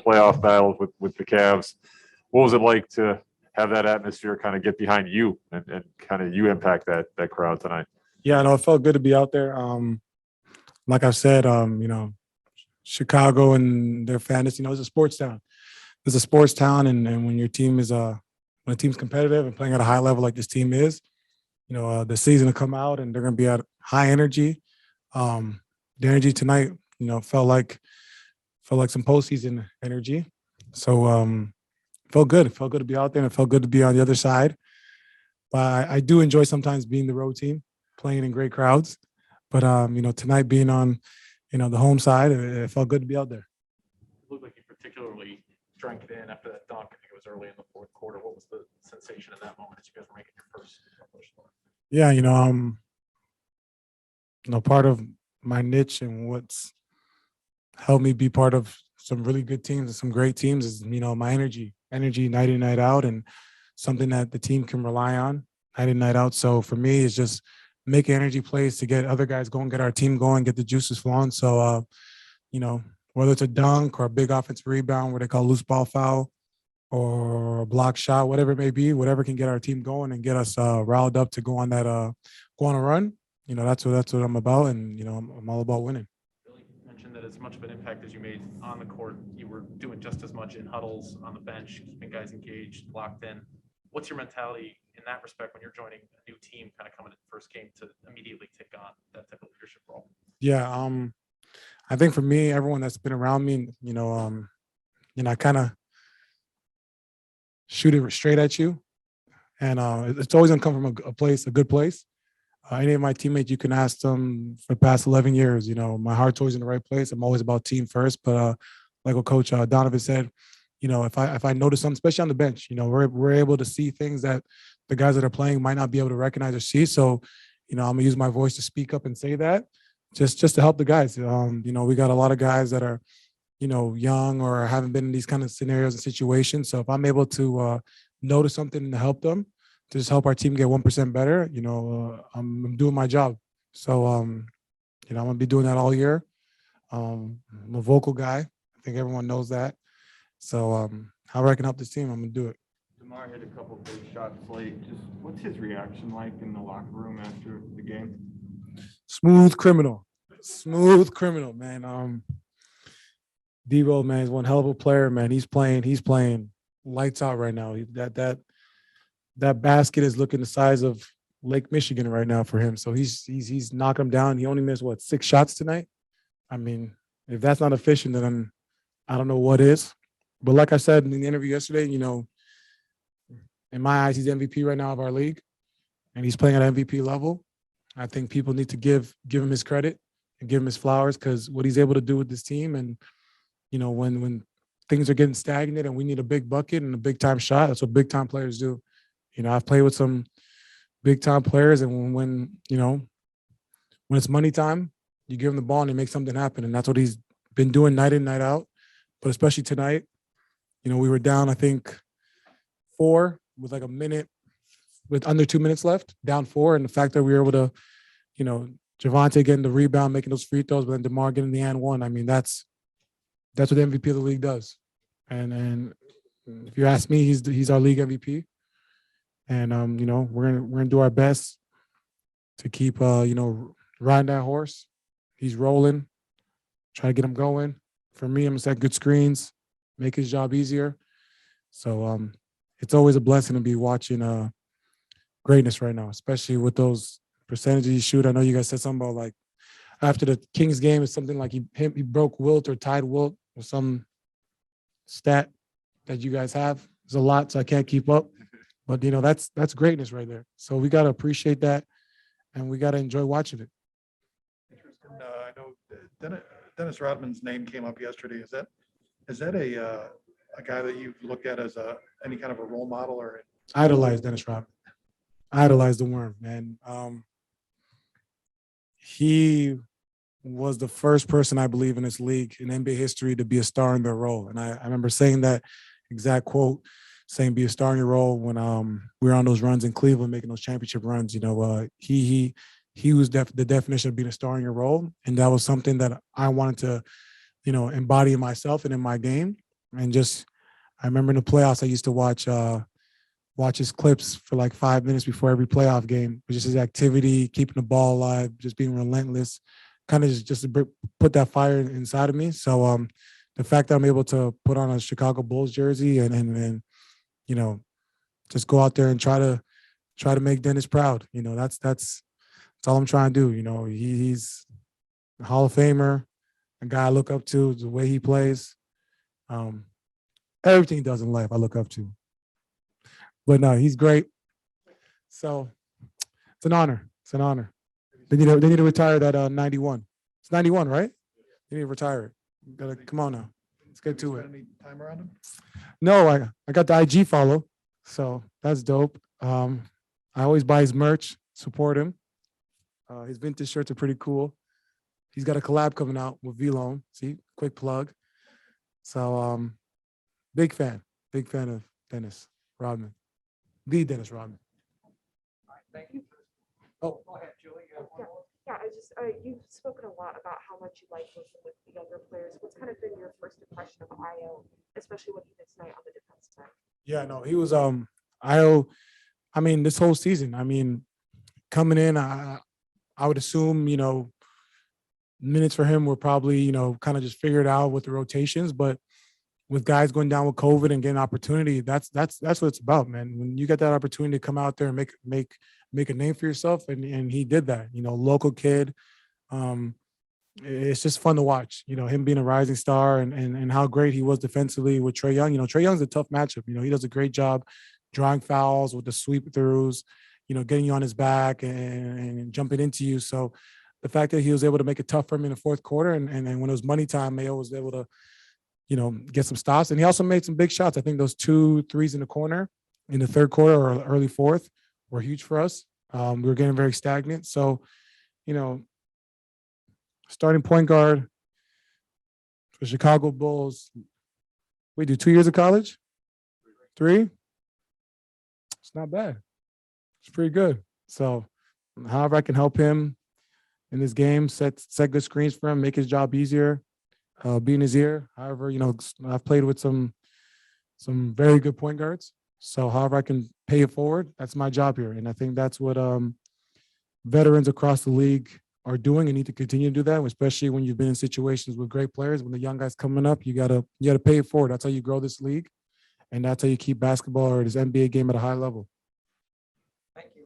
playoff battles with the Cavs. What was it like to have that atmosphere kind of get behind you and kind of you impact that crowd tonight? Yeah, no, it felt good to be out there. Like I said, Chicago and their fans, it's a sports town. It's a sports town, and when your team is when a team's competitive and playing at a high level like this team is, the season will come out and they're going to be at high energy. The energy tonight, felt like some postseason energy. So felt good. It felt good to be out there, and it felt good to be on the other side. But I do enjoy sometimes being the road team, playing in great crowds. But tonight being on, the home side, it felt good to be out there. It looked like you particularly drank it in after that dunk. I think it was early in the fourth quarter. What was the sensation in that moment as you guys were making your first push? Yeah, part of my niche and what's helped me be part of some really good teams and some great teams is, my energy night in, night out, and something that the team can rely on night in, night out. So for me, it's just make energy plays to get other guys going, get our team going, get the juices flowing. So, whether it's a dunk or a big offensive rebound, what they call loose ball foul, or a block shot, whatever it may be, whatever can get our team going and get us riled up to go on a run. That's what I'm about, and I'm all about winning. Billy mentioned that as much of an impact as you made on the court, you were doing just as much in huddles, on the bench, keeping guys engaged, locked in. What's your mentality in that respect when you're joining a new team, kind of coming in the first game to immediately take on that type of leadership role? Yeah, I think for me, everyone that's been around me, I kind of shoot it straight at you, and it's always gonna come from a good place. Any of my teammates, you can ask them for the past 11 years. My heart's always in the right place. I'm always about team first. But like what Coach Donovan said, if I notice something, especially on the bench, we're able to see things that the guys that are playing might not be able to recognize or see. So, I'm gonna use my voice to speak up and say that, just to help the guys. We got a lot of guys that are, young or haven't been in these kind of scenarios and situations. So if I'm able to notice something and help them, to just help our team get 1% better, I'm doing my job. So, I'm gonna be doing that all year. I'm a vocal guy. I think everyone knows that. So, however I can help this team, I'm gonna do it. DeMar hit a couple big shots late. Just what's his reaction like in the locker room after the game? Smooth criminal, man. Devo, man, is one hell of a player, man. He's playing lights out right now. That basket is looking the size of Lake Michigan right now for him. So he's knocking him down. He only missed 6 shots tonight. I mean, if that's not efficient, then I don't know what is. But like I said in the interview yesterday, in my eyes, he's MVP right now of our league, and he's playing at MVP level. I think people need to give him his credit and give him his flowers, because what he's able to do with this team, and when things are getting stagnant and we need a big bucket and a big time shot, that's what big time players do. I've played with some big time players, and when it's money time, you give him the ball and he makes something happen, and that's what he's been doing night in, night out. But especially tonight, we were down, I think, 4 with a minute, with under 2 minutes left, down 4, and the fact that we were able to, Javonte getting the rebound, making those free throws, but then DeMar getting the and one. I mean, that's what the MVP of the league does. And if you ask me, he's our league MVP. And we're gonna do our best to keep riding that horse. He's rolling, try to get him going. For me, I'm gonna set good screens, make his job easier. So it's always a blessing to be watching greatness right now, especially with those percentages you shoot. I know you guys said something about after the Kings game, it's something like he broke Wilt or tied Wilt or some stat that you guys have. There's a lot, so I can't keep up. But that's greatness right there. So we gotta appreciate that, and we gotta enjoy watching it. Tristan, I know Dennis Rodman's name came up yesterday. Is that a guy that you've looked at as any kind of a role model or? I idolize Dennis Rodman. I idolize the worm, man. He was the first person, I believe, in this league in NBA history to be a star in their role. And I remember saying that exact quote, saying be a star in your role when we were on those runs in Cleveland, making those championship runs. He was the definition of being a star in your role. And that was something that I wanted to, embody in myself and in my game. And just, I remember in the playoffs, I used to watch his clips for like 5 minutes before every playoff game. Just his activity, keeping the ball alive, just being relentless, kind of just to put that fire inside of me. So the fact that I'm able to put on a Chicago Bulls jersey and you know, just go out there and try to make Dennis proud. You know, that's all I'm trying to do. You know, he's a Hall of Famer, a guy I look up to, the way he plays. Everything he does in life I look up to. But no, he's great. So it's an honor. It's an honor. They need to retire that 91. It's 91, right? They need to retire it. Gotta come on now. Let's get to it. Spend any time around him? No, I got the IG follow, so that's dope. I always buy his merch, support him. His vintage shirts are pretty cool. He's got a collab coming out with V-Lone. See, quick plug. So big fan of Dennis Rodman, the Dennis Rodman. Thank you. Oh, Go ahead, Julie. You have one more? Yeah, you've spoken a lot about how much you like working with the younger players. What's kind of been your first impression of Io, especially what he did tonight on the defense side? yeah, no, he was Io. I mean, this whole season. I mean, coming in, I would assume, you know, minutes for him were probably, you know, kind of just figured out with the rotations, but with guys going down with COVID and getting opportunity, that's what it's about, man. When you get that opportunity to come out there and make a name for yourself, and he did that. You know, local kid. It's just fun to watch. You know, him being a rising star and how great he was defensively with Trae Young. You know, Trae Young's a tough matchup. You know, he does a great job drawing fouls with the sweep throughs. You know, getting you on his back and jumping into you. So the fact that he was able to make it tough for him in the fourth quarter, and when it was money time, Mayo was able to, you know, get some stops. And he also made some big shots. I think those 2 threes in the corner in the third quarter or early fourth were huge for us. We were getting very stagnant. So, you know, starting point guard for Chicago Bulls. We do 2 years of college? 3? It's not bad. It's pretty good. So however I can help him in this game, set good screens for him, make his job easier, be in his ear. However, you know, I've played with some very good point guards. So however I can pay it forward, that's my job here. And I think that's what veterans across the league are doing and need to continue to do that, especially when you've been in situations with great players. When the young guys coming up, you gotta pay it forward. That's how you grow this league, and that's how you keep basketball or this NBA game at a high level. Thank you.